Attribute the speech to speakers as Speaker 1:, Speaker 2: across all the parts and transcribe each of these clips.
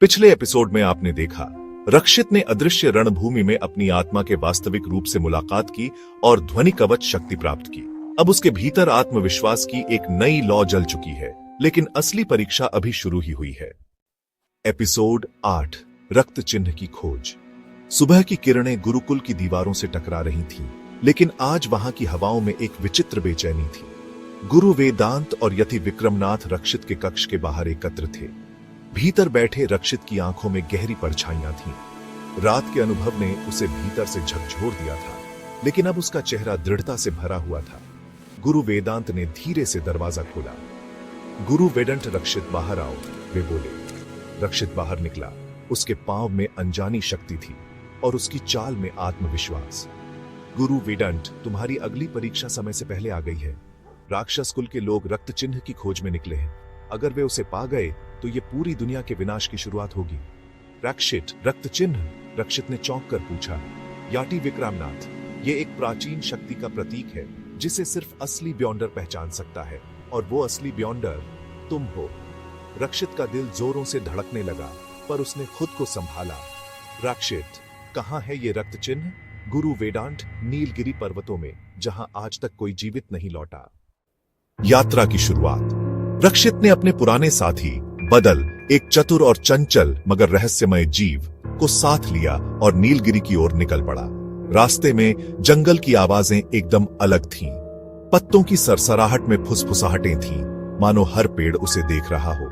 Speaker 1: पिछले एपिसोड में आपने देखा रक्षित ने अदृश्य रणभूमि में अपनी आत्मा के वास्तविक रूप से मुलाकात की और ध्वनि कवच शक्ति प्राप्त की। अब उसके भीतर आत्मविश्वास की एक नई लौ जल चुकी है, लेकिन असली परीक्षा अभी शुरू ही हुई है। एपिसोड 8 रक्त चिन्ह की खोज। सुबह की किरणें गुरुकुल की दीवारों से टकरा रही थीं, लेकिन आज वहां की हवाओं में एक विचित्र बेचैनी थी। गुरु वेदांत और यति विक्रमनाथ रक्षित के कक्ष के बाहर एकत्र थे। भीतर बैठे रक्षित की आंखों में गहरी परछाइयां थीं। रात के अनुभव ने उसे भीतर से झकझोर दिया था, लेकिन अब उसका चेहरा दृढ़ता से भरा हुआ था। गुरु वेदांत ने धीरे से दरवाजा खोला। गुरु वेदांत, रक्षित बाहर आओ, वे बोले। रक्षित बाहर निकला। उसके पांव में अनजानी शक्ति थी और उसकी चाल में आत्मविश्वास। गुरु वेदांत, तुम्हारी अगली परीक्षा समय से पहले आ गई है। राक्षस कुल के लोग रक्त चिन्ह की खोज में निकले हैं। अगर वे उसे पा गए तो ये पूरी दुनिया के विनाश की शुरुआत होगी। रक्षित, रक्त चिन्ह? रक्षित ने चौंक कर पूछा। याटी विक्रमनाथ, ये एक प्राचीन शक्ति का प्रतीक है जिसे सिर्फ असली ब्योंडर पहचान सकता है, और वो असली ब्योंडर तुम हो। रक्षित का दिल जोरों से धड़कने लगा, पर उसने खुद को संभाला। रक्षित, कहां है ये रक्त चिन्ह? गुरु वेदांत, नीलगिरी पर्वतों में, जहां आज तक कोई जीवित नहीं लौटा। यात्रा की शुरुआत। रक्षित ने अपने पुराने साथी बदल, एक चतुर और चंचल मगर रहस्यमय जीव, को साथ लिया और नीलगिरी की ओर निकल पड़ा। रास्ते में जंगल की आवाजें एकदम अलग थीं। पत्तों की सरसराहट में फुसफुसाहटें थीं, मानो हर पेड़ उसे देख रहा हो।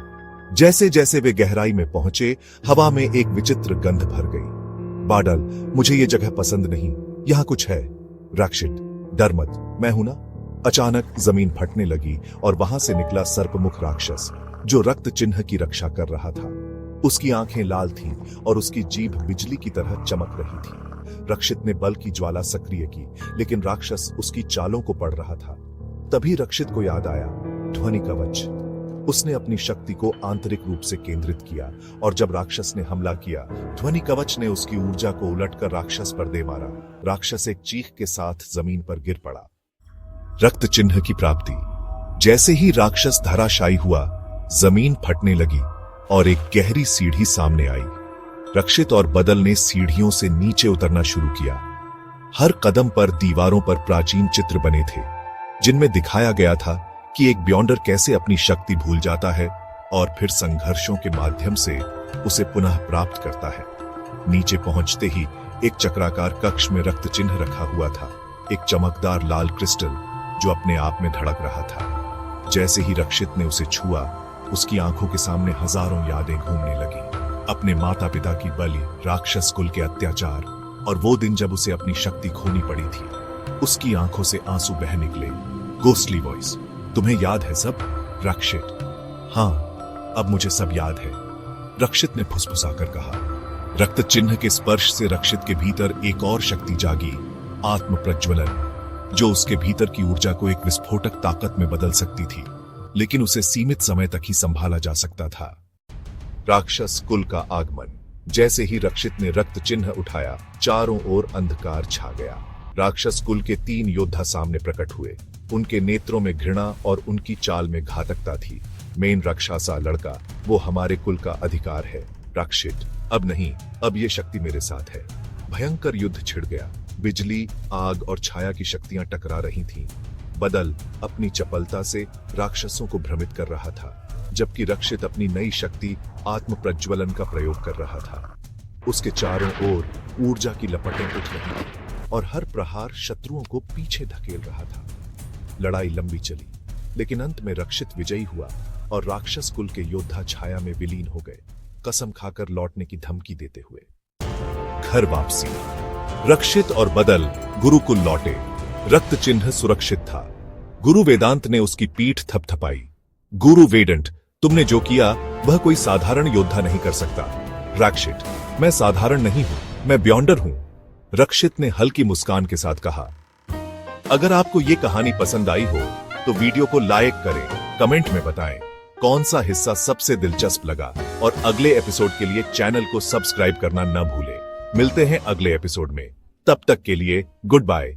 Speaker 1: जैसे जैसे वे गहराई में पहुंचे, हवा में एक विचित्र गंध भर गई। बादल, मुझे ये जगह पसंद नहीं, यहां कुछ है। रक्षित, डर मत, मैं हूं ना। अचानक जमीन फटने लगी और वहां से निकला सर्पमुख राक्षस, जो रक्त चिन्ह की रक्षा कर रहा था। उसकी आंखें लाल थीं और उसकी जीभ बिजली की तरह चमक रही थी। रक्षित ने बल की ज्वाला सक्रिय की, लेकिन राक्षस उसकी चालों को पढ़ रहा था। तभी रक्षित को याद आया, ध्वनि कवच। उसने अपनी शक्ति को आंतरिक रूप से केंद्रित किया, और जब राक्षस ने हमला किया, ध्वनि कवच ने उसकी ऊर्जा को उलटकर राक्षस पर दे मारा। राक्षस एक चीख के साथ जमीन पर गिर पड़ा। रक्त चिन्ह की प्राप्ति। जैसे ही राक्षस धराशायी हुआ, जमीन फटने लगी और एक गहरी सीढ़ी सामने आई। रक्षित और बदल ने सीढ़ियों से नीचे उतरना शुरू किया। हर कदम पर दीवारों पर प्राचीन चित्र बने थे, जिनमें दिखाया गया था कि एक ब्योंडर कैसे अपनी शक्ति भूल जाता है और फिर संघर्षों के माध्यम से उसे पुनः प्राप्त करता है। नीचे पहुंचते ही एक चक्राकार कक्ष में रक्त चिन्ह रखा हुआ था, एक चमकदार लाल क्रिस्टल जो अपने आप में धड़क रहा था। जैसे ही रक्षित ने उसे छुआ, उसकी आंखों के सामने हजारों यादें घूमने लगी। अपने माता पिता की बलि, राक्षस कुल के अत्याचार, और वो दिन जब उसे अपनी शक्ति खोनी पड़ी थी। उसकी आंखों से आंसू बह निकले। गोस्टली वॉइस, तुम्हें याद है सब? रक्षित, हाँ, अब मुझे सब याद है, रक्षित ने फुसफुसाकर कहा। रक्त चिन्ह के स्पर्श से रक्षित के भीतर एक और शक्ति जागी, आत्म प्रज्वलन, जो उसके भीतर की ऊर्जा को एक विस्फोटक ताकत में बदल सकती थी, लेकिन उसे सीमित समय तक ही संभाला जा सकता था। राक्षस कुल का आगमन। जैसे ही रक्षित ने रक्त चिन्ह उठाया, चारों ओर अंधकार छा गया। राक्षस कुल के 3 योद्धा सामने प्रकट हुए। उनके नेत्रों में घृणा और उनकी चाल में घातकता थी। मेन राक्षसा लड़का, वो हमारे कुल का अधिकार है। रक्षित, अब नहीं, अब ये शक्ति मेरे साथ है। भयंकर युद्ध छिड़ गया। बिजली, आग और छाया की शक्तियां टकरा रही थीं। बदल अपनी चपलता से राक्षसों को भ्रमित कर रहा था, जबकि रक्षित अपनी नई शक्ति आत्म प्रज्वलन का प्रयोग कर रहा था। उसके चारों ओर ऊर्जा की लपटें उठ रही थीं और हर प्रहार शत्रुओं को पीछे धकेल रहा था। लड़ाई लंबी चली, लेकिन अंत में रक्षित विजयी हुआ और राक्षस कुल के योद्धा छाया में विलीन हो गए, कसम खाकर लौटने की धमकी देते हुए। घर वापसी। रक्षित और बदल गुरुकुल लौटे। रक्त चिन्ह सुरक्षित था। गुरु वेदांत ने उसकी पीठ थपथपाई। गुरु वेदांत, तुमने जो किया वह कोई साधारण योद्धा नहीं कर सकता। रक्षित, मैं साधारण नहीं हूं, मैं ब्योंडर हूं, रक्षित ने हल्की मुस्कान के साथ कहा। अगर आपको ये कहानी पसंद आई हो तो वीडियो को लाइक करें, कमेंट में बताएं कौन सा हिस्सा सबसे दिलचस्प लगा, और अगले एपिसोड के लिए चैनल को सब्सक्राइब करना न भूलें। मिलते हैं अगले एपिसोड में, तब तक के लिए गुड बाय।